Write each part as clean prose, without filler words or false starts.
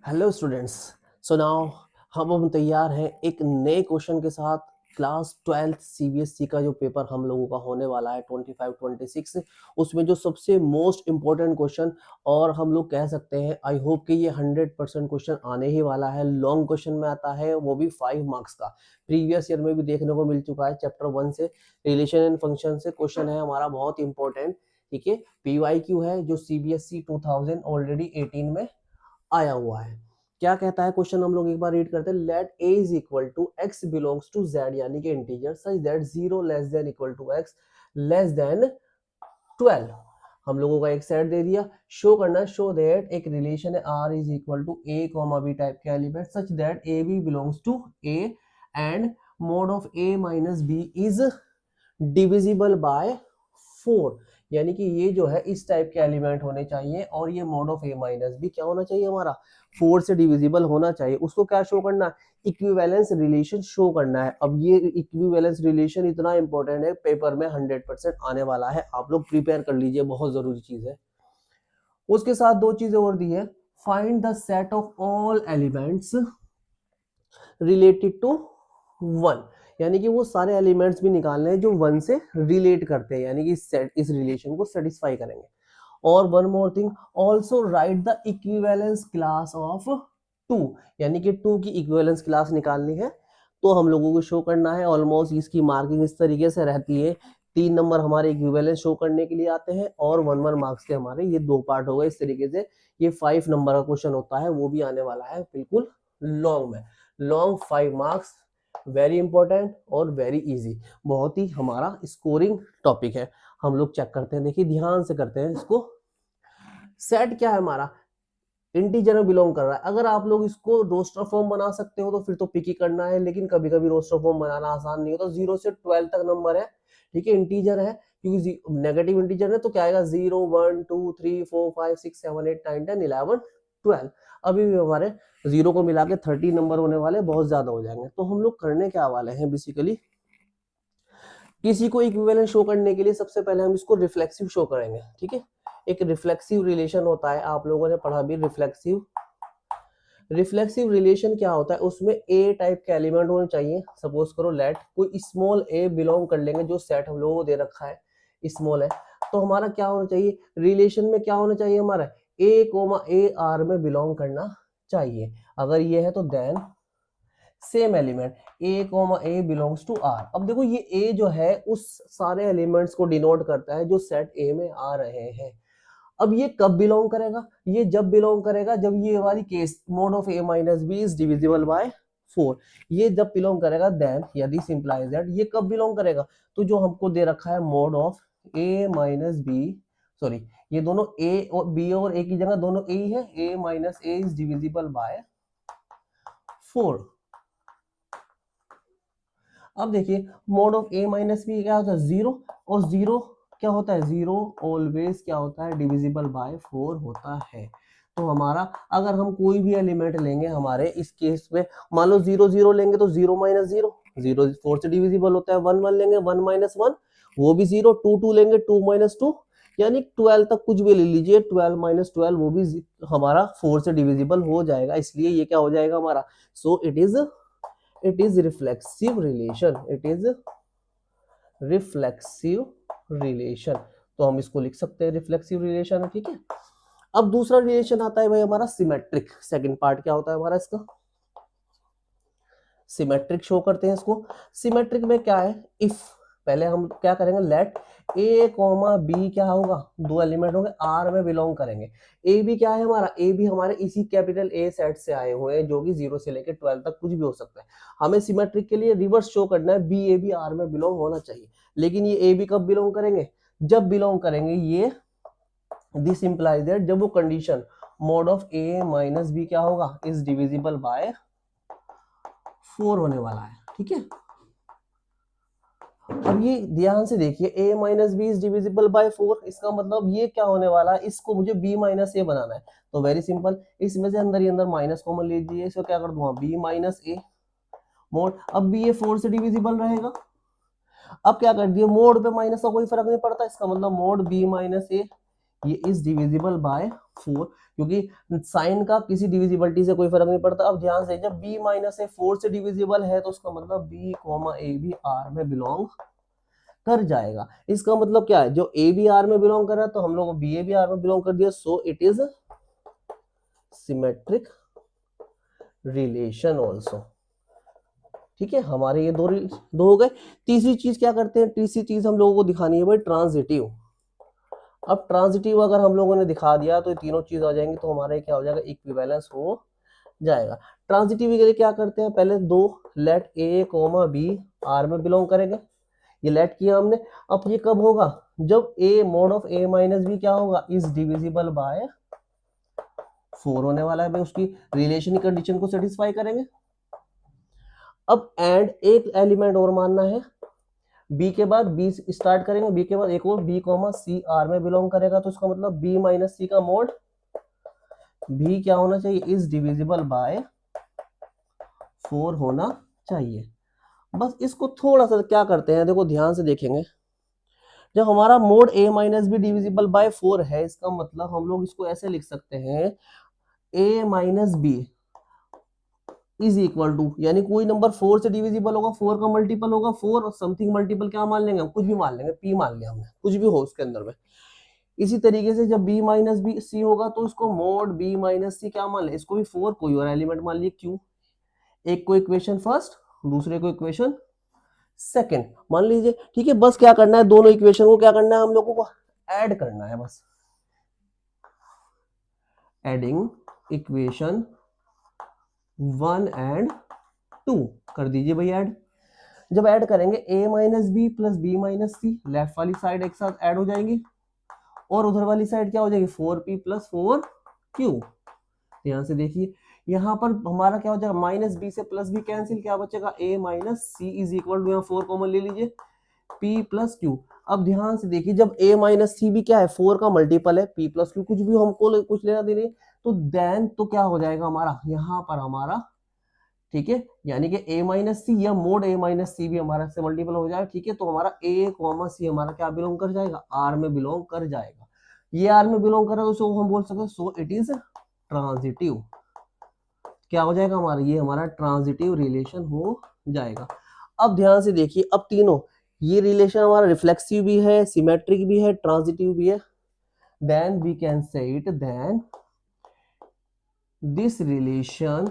Hello students. So now हम तैयार हैं एक नए क्वेश्चन के साथ। क्लास 12 सीबीएसई का जो पेपर हम लोगों का होने वाला है 25-26, उसमें जो सबसे मोस्ट इम्पोर्टेंट क्वेश्चन और हम लोग कह सकते हैं आई होप कि ये 100% क्वेश्चन आने ही वाला है। लॉन्ग क्वेश्चन में आता है, वो भी 5 मार्क्स का। प्रीवियस ईयर में भी देखने को मिल चुका है। चैप्टर 1 से रिलेशन एंड फंक्शन से क्वेश्चन है हमारा बहुत इंपॉर्टेंट। ठीक है, पीवाईक्यू है जो सीबीएसई 2000 ऑलरेडी 18 में आया हुआ है। क्या कहता है क्वेश्चन, हम लोग एक बार रीड करते हैं। Let a is equal to x belongs to z, यानी कि integer such that 0 less than equal to x less than 12। हम लोगों का एक सेट दे दिया, शो करना, शो दैट एक रिलेशन है r is equal to a comma b type के element such that a b belongs to a and mod of a minus b is divisible by 4। यानी कि ये जो है इस टाइप के एलिमेंट होने चाहिए और ये mod of a minus B क्या होना चाहिए हमारा, 4 से डिविजिबल होना चाहिए। उसको क्या शो करना है, इक्विवेलेंस रिलेशन शो करना है। अब ये इक्विवेलेंस रिलेशन इतना इंपॉर्टेंट है, पेपर में 100% आने वाला है। आप लोग प्रिपेयर कर लीजिए, बहुत जरूरी चीज है। उसके साथ दो चीजें और दी है, find the set of all elements related to 1, यानी कि वो सारे एलिमेंट्स भी निकालने हैं जो 1 से रिलेट करते हैं, यानी कि सेट इस रिलेशन को सेटिस्फाई करेंगे। और one more thing, also write the equivalence class of 2, यानी कि 2 की इक्विवेलेंस क्लास निकालनी है। तो हम लोगों को शो करना है, ऑलमोस्ट इसकी मार्किंग इस तरीके से रहती है। 3 नंबर हमारे इक्विवेलेंस शो करने के लिए आते हैं और 1 मार्क्स के हमारे ये 2 पार्ट हो गए। इस तरीके से ये 5 नंबर का क्वेश्चन होता है, वो भी आने वाला है बिल्कुल लॉन्ग में। लॉन्ग 5 मार्क्स, वेरी इंपॉर्टेंट और वेरी इजी, बहुत ही हमारा स्कोरिंग टॉपिक है। हम लोग चेक करते हैं, देखिए ध्यान से करते हैं इसको। सेट क्या है हमारा, इंटीजर में बिलोंग कर रहा है। अगर आप लोग इसको रोस्टर फॉर्म बना सकते हो तो फिर तो पिक ही करना है, लेकिन कभी कभी रोस्टर फॉर्म बनाना आसान नहीं होता। 0 से 12 तक नंबर है, ठीक है, इंटीजर है, क्योंकि नेगेटिव इंटीजर है तो क्या आएगा 0 1 2 3 4 5 6 7 8 9 10 11 12। अभी भी हमारे 0 को मिला के 30 नंबर होने वाले, बहुत ज्यादा हो जाएंगे। तो हम लोग करने क्या वाले हैं, बेसिकली किसी को इक्विवेलेंट शो करने के लिए सबसे पहले हम इसको रिफ्लेक्सिव शो करेंगे। ठीक है, एक रिफ्लेक्सिव रिलेशन होता है, आप लोगों ने पढ़ा भी रिफ्लेक्सिव। रिफ्लेक्सिव रिलेशन क्या होता है, उसमें ए टाइप के एलिमेंट होने चाहिए। सपोज करो लेट कोई स्मॉल ए बिलोंग कर लेंगे, जो सेट हम लोगों को दे रखा है स्मॉल है, तो हमारा क्या होना चाहिए, रिलेशन में क्या होना चाहिए हमारा, ए कोमा ए आर में बिलोंग करना चाहिए। अगर ये है तो then same element A comma A belongs to R. अब देखो ये ए जो है उस सारे एलिमेंट्स को डिनोट करता है जो सेट ए में आ रहे हैं। अब ये कब बिलोंग करेगा, ये जब बिलोंग करेगा जब ये वाली case mod of A minus B is divisible by 4। ये जब बिलोंग करेगा देन यदि सिंप्लाइज दैट, ये कब बिलोंग करेगा, तो जो हमको दे रखा है mod of A minus B, sorry ये दोनों ए और बी और ए की जगह दोनों ए ही है, A minus A is divisible by 4। अब देखिए mod of A minus B क्या होता है, 0, और 0 क्या होता है, 0 ऑलवेज क्या होता है, डिविजिबल बाय 4 होता है। तो हमारा अगर हम कोई भी एलिमेंट लेंगे हमारे इस केस में, मान लो 0 0 लेंगे तो 0 माइनस 0, 0 4 से डिविजिबल होता है। 1 1 लेंगे 1 माइनस 1, वो भी 0, 2 2 लेंगे 2 माइनस 2, यानी 12 तक कुछ भी ले लीजिए, 12 माइनस 12 वो भी हमारा 4 से डिविजिबल हो जाएगा, इसलिए ये क्या हो जाएगा हमारा, सो it is reflexive relation, it is reflexive relation। तो हम इसको लिख सकते हैं रिफ्लेक्सिव रिलेशन है, ठीक है। अब दूसरा रिलेशन आता है भाई हमारा सिमेट्रिक। सेकंड पार्ट क्या होता है हमारा इसका, सिमेट्रिक शो करते हैं इसको। सिमेट्रिक में क्या है, इफ पहले हम क्या करेंगे, लेट ए कॉमा बी क्या होगा, दो एलिमेंट होंगे आर में बिलोंग करेंगे। ए बी क्या है हमारा, ए बी हमारे इसी कैपिटल ए सेट से आए हुए हैं, जो कि 0 से लेकर 12 तक कुछ भी हो सकता है। हमें सिमेट्रिक के लिए रिवर्स शो करना है, बी ए बी आर में बिलोंग होना चाहिए। लेकिन ये ए बी कब बिलोंग करेंगे, जब बिलोंग करेंगे ये, दिस इंप्लाइज दैट जब वो condition mod of A minus B क्या होगा, इज डिविजिबल बाय 4 होने वाला है, ठीक है। अब ये ध्यान से देखिए, a minus B is divisible by 4, इसका मतलब ये क्या होने वाला है, इसको मुझे b माइनस ए बनाना है। तो वेरी सिंपल, इसमें से अंदर ही अंदर माइनस कॉमन लीजिए, इसको क्या कर दूंगा b माइनस ए मोड। अब भी ये 4 से डिविजिबल रहेगा। अब क्या कर दिए, मोड पे माइनस का कोई फर्क नहीं पड़ता, इसका मतलब मोड b माइनस ए ये इज डिविजिबल बाय 4, क्योंकि साइन का किसी डिविजिबिलिटी से कोई फर्क नहीं पड़ता। अब ध्यान से, जब b माइनस ए 4 से डिविजिबल है तो उसका मतलब b कॉमा ए भी आर में बिलोंग कर जाएगा। इसका मतलब क्या है, जो ए भी आर में बिलोंग कर रहा है तो हम लोग बी ए भी आर में बिलोंग कर दिया, so it is symmetric relation also. ठीक है, हमारे ये दो हो गए। तीसरी चीज क्या करते हैं, तीसरी चीज हम लोगों को दिखानी है भाई ट्रांजिटिव। अब ट्रांजिटिव अगर हम लोगों ने दिखा दिया तो ये तीनों चीज आ जाएंगी, तो हमारा क्या हो जाएगा, इक्विवेलेंस हो जाएगा। ट्रांजिटिव के लिए क्या करते हैं, पहले दो let A comma B R में बिलोंग करेंगे, ये लेट किया हमने। अब ये कब होगा, जब a mod of a minus B क्या होगा, इज डिविजिबल बाय 4 होने वाला है भाई, उसकी रिलेशन की कंडीशन को सेटिस्फाई करेंगे। अब एंड एक एलिमेंट और मानना है, b के बाद b स्टार्ट करेंगे, b के बाद एक और b कॉमा c r में बिलोंग करेगा, तो इसका मतलब b माइनस c का मोड b क्या होना चाहिए, इज डिविजिबल बाय 4 होना चाहिए। बस इसको थोड़ा सा क्या करते हैं, देखो ध्यान से देखेंगे, जब हमारा mode a minus be divisible by 4 है, इसका मतलब हम लोग इसको ऐसे लिख सकते हैं, a minus B is equal to, यानी कोई नंबर 4 से डिविजिबल होगा, 4 का मल्टीपल होगा 4 और समथिंग मल्टीपल क्या मान लेंगे हम, कुछ भी मान लेंगे, p मान लिया हमने, कुछ भी हो उसके अंदर में। इसी तरीके से जब b माइनस बी सी होगा तो इसको मोड b माइनस सी क्या मान ले, इसको भी 4 कोई और एलिमेंट मान लिए q। एक को इक्वेशन फर्स्ट, दूसरे को इक्वेशन सेकंड मान लीजिए। ठीक है, बस क्या करना है, दोनों इक्वेशन को क्या करना है, हम लोगों को ऐड करना है, बस एडिंग इक्वेशन 1 एंड 2 कर दीजिए भाई ऐड। जब ऐड करेंगे a minus B plus B minus C, left वाली साइड एक साथ ऐड हो जाएंगी और उधर वाली साइड क्या हो जाएगी, 4p प्लस 4q। ध्यान से देखिए, यहाँ पर हमारा क्या हो जाएगा, माइनस बी से प्लस बी कैंसिल, क्या बचेगा a minus C is equal to, यहाँ 4 कॉमन ले लीजिए, p प्लस q। अब ध्यान से देखिए, जब a माइनस सी भी क्या है, 4 का मल्टीपल है, p प्लस q, कुछ भी हमको कुछ लेना देना, तो देन तो क्या हो जाएगा हमारा, यहाँ पर हमारा, ठीक है, यानी कि a माइनस सी या मोड a माइनस सी भी हमारा से मल्टीपल हो जाएगा। ठीक है, तो हमारा a कॉमा सी हमारा क्या बिलोंग कर जाएगा, r में बिलोंग कर जाएगा। ये r में बिलोंग कर रहा है तो हम बोल सकते हैं सो इट इज ट्रांजिटिव। क्या हो जाएगा हमारा, ये हमारा ट्रांजिटिव रिलेशन हो जाएगा। अब ध्यान से देखिए, अब तीनों ये रिलेशन हमारा रिफ्लेक्सिव भी है, सिमेट्रिक भी है, ट्रांजिटिव भी है, then we can say it, then this relation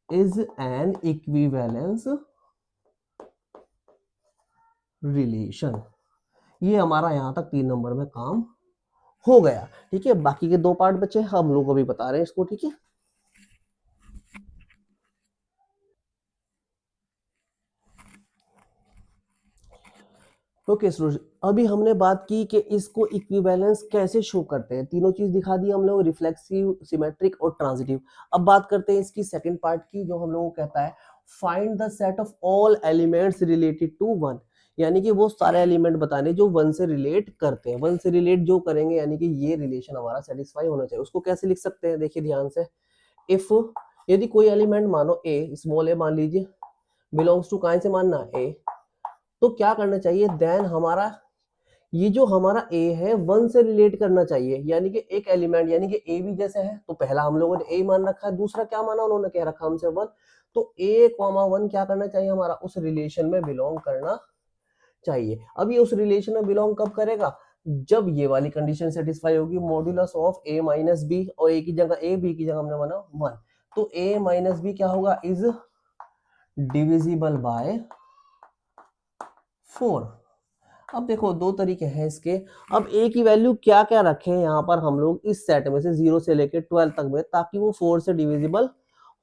is an equivalence relation। ये हमारा यहां तक 3 नंबर में काम हो गया। ठीक है, बाकी के 2 पार्ट बचे, हम लोग अभी बता रहे हैं इसको। ठीक है, ओके स्टूडेंट, अभी हमने बात की कि इसको इक्विवेलेंस कैसे शो करते हैं, तीनों चीज दिखा दी हम लोग, रिफ्लेक्सिव, सिमेट्रिक और ट्रांजिटिव। अब बात करते हैं इसकी सेकंड पार्ट की, जो हम लोगों को कहता है find the set of all elements related to 1, यानी कि वो सारे एलिमेंट बताने जो 1 से रिलेट करते हैं, 1 से रिलेट जो करेंगे, यानी कि ये रिलेशन हमारा सेटिस्फाई होना चाहिए। उसको कैसे लिख सकते हैं, देखिए ध्यान से, इफ यदि कोई एलिमेंट मानो a, स्मॉल a मान लीजिए, बिलोंग्स टू, कहां से मानना a, तो क्या करना चाहिए, देन हमारा ये जो हमारा a है 1 से रिलेट करना चाहिए, यानी कि एक एलिमेंट, यानी कि a भी जैसे है, तो पहला हम लोगों ने a मान रखा है, दूसरा क्या माना उन्होंने, कह रखा हमसे 1, तो a कॉमा 1 क्या करना चाहिए हमारा, उस रिलेशन में बिलोंग करना चाहिए। अब ये उस रिलेशन में बिलोंग कब करेगा, जब ये वाली कंडीशन सेटिस्फाई होगी, modulus of a minus B, और a की जगह a, b की जगह हमने माना 1, तो a माइनस बी क्या होगा, इज डिविजिबल बाय 4। अब देखो 2 तरीके हैं इसके। अब a की वैल्यू क्या क्या रखें यहाँ पर हम लोग इस सेट में से 0 से लेकर 12 तक में, ताकि वो 4 से डिविजिबल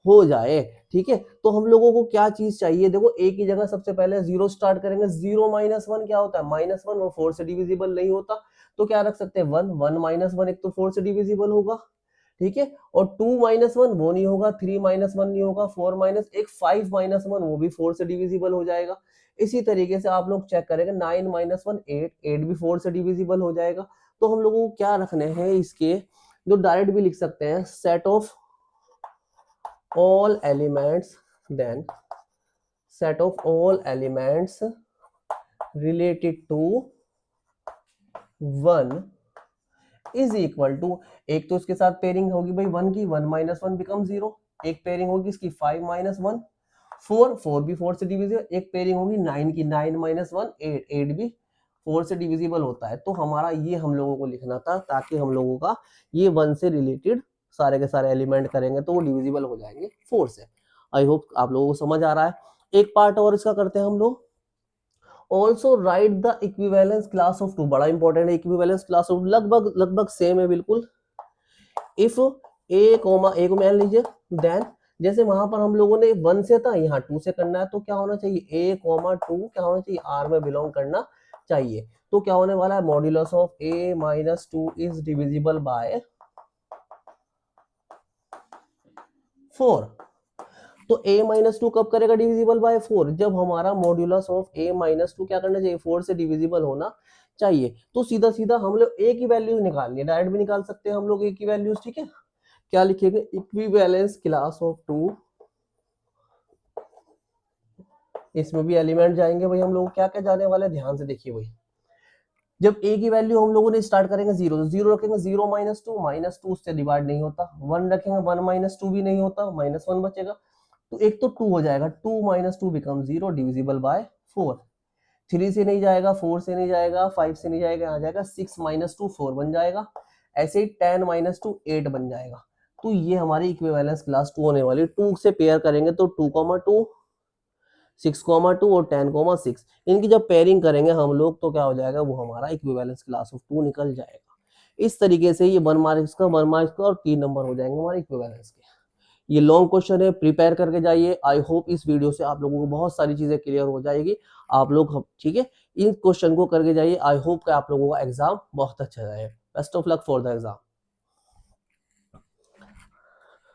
हो जाए। ठीक है, तो हम लोगों को क्या चीज चाहिए, देखो a की जगह सबसे पहले 0 स्टार्ट करेंगे, 0 माइनस 1 क्या होता है, माइनस 1, वो 4 से डिविजिबल नहीं होता, तो क्या रख सकते हैं 1, 1 माइनस 1 एक तो 4 से डिविजिबल होगा। ठीक है, और 2 माइनस 1 वो नहीं होगा, 3 माइनस 1 नहीं होगा, 4 माइनस एक 5 माइनस 1 वो भी 4 से डिविजिबल हो जाएगा। इसी तरीके से आप लोग चेक करेंगे, 9 माइनस 1 8, 8 भी 4 से डिविजिबल हो जाएगा। तो हम लोगों को क्या रखने हैं इसके, जो डायरेक्ट भी लिख सकते हैं, set of all elements, then set of all elements related to 1 is equal to, एक तो इसके साथ पेयरिंग होगी भाई 1 की, 1 माइनस 1 बिकम 0, एक पेयरिंग होगी इसकी 5 माइनस 1 4, 4 भी 4 से डिविजिबल, एक पेयरिंग होगी 9 की, 9 माइनस 1 8, 8 भी 4 से डिविजिबल होता है। तो हमारा ये हम लोगों को लिखना था, ताकि हम लोगों का ये 1 से रिलेटेड सारे के सारे एलिमेंट करेंगे तो वो डिविजिबल हो जाएंगे 4 से। आई होप आप लोगों को समझ आ रहा है। एक पार्ट और इसका करते हैं हम लोग, also write the equivalence class of two, बड़ा इंपॉर्टेंट है इक्विवेलेंस क्लास ऑफ, लगभग लगभग सेम है बिल्कुल। इफ ए कोमा ए को मान लीजिए, देन जैसे वहां पर हम लोगों ने 1 से था, यहाँ 2 से करना है, तो क्या होना चाहिए, ए कोमा 2 क्या होना चाहिए, आर में बिलोंग करना चाहिए। तो क्या होने वाला है, modulus of A minus 2 is divisible by 4। तो a माइनस 2 कब करेगा डिविजिबल बाय 4, जब हमारा मॉड्यूलस ऑफ a माइनस 2 क्या करना चाहिए, 4 से डिविजिबल होना चाहिए। तो सीधा सीधा हम लोग a की वैल्यूज निकालनी है, डायरेक्ट भी निकाल सकते हैं हम लोग a की वैल्यूज, ठीक है। क्या लिखेंगे, इक्विवेलेंस क्लास ऑफ 2, इसमें भी एलिमेंट जाएंगे भाई, हम लोग क्या क्या जाने वाले हैं, ध्यान से देखिए भाई। जब a की वैल्यू हम लोगों ने स्टार्ट करेंगे 0, तो 0 रखेंगे, 0 माइनस टू उससे डिवाइड नहीं होता, 1 रखेंगे, 1 माइनस 2 भी नहीं होता, माइनस 1 बचेगा, तो एक तो 2 हो जाएगा, 2 माइनस 2 बिकम 0 डिविजिबल बाय 4। 3 से नहीं जाएगा, 4 से नहीं जाएगा, 5 से नहीं जाएगा, यहाँ जाएगा 6 माइनस 2 4 बन जाएगा, ऐसे ही 10 माइनस 2 8 बन जाएगा। तो ये हमारी इक्विवेलेंस क्लास 2 होने वाली, 2 से पेयर करेंगे तो 2,2 6,2 और 10,6, इनकी जब पेयरिंग करेंगे हम लोग तो क्या हो जाएगा, वो हमारा इक्विवेलेंस क्लास ऑफ 2 निकल जाएगा। इस तरीके से ये 1 मार्क्स का 1 मार्क्स का और 3 नंबर हो जाएंगे हमारे इक्विवेलेंस के। ये लॉन्ग क्वेश्चन है, प्रिपेयर करके जाइए। आई होप इस वीडियो से आप लोगों को बहुत सारी चीजें क्लियर हो जाएगी। आप लोग ठीक है, इन क्वेश्चन को करके जाइए। आई होप कि आप लोगों का एग्जाम बहुत अच्छा जाए। Best of luck for the exam.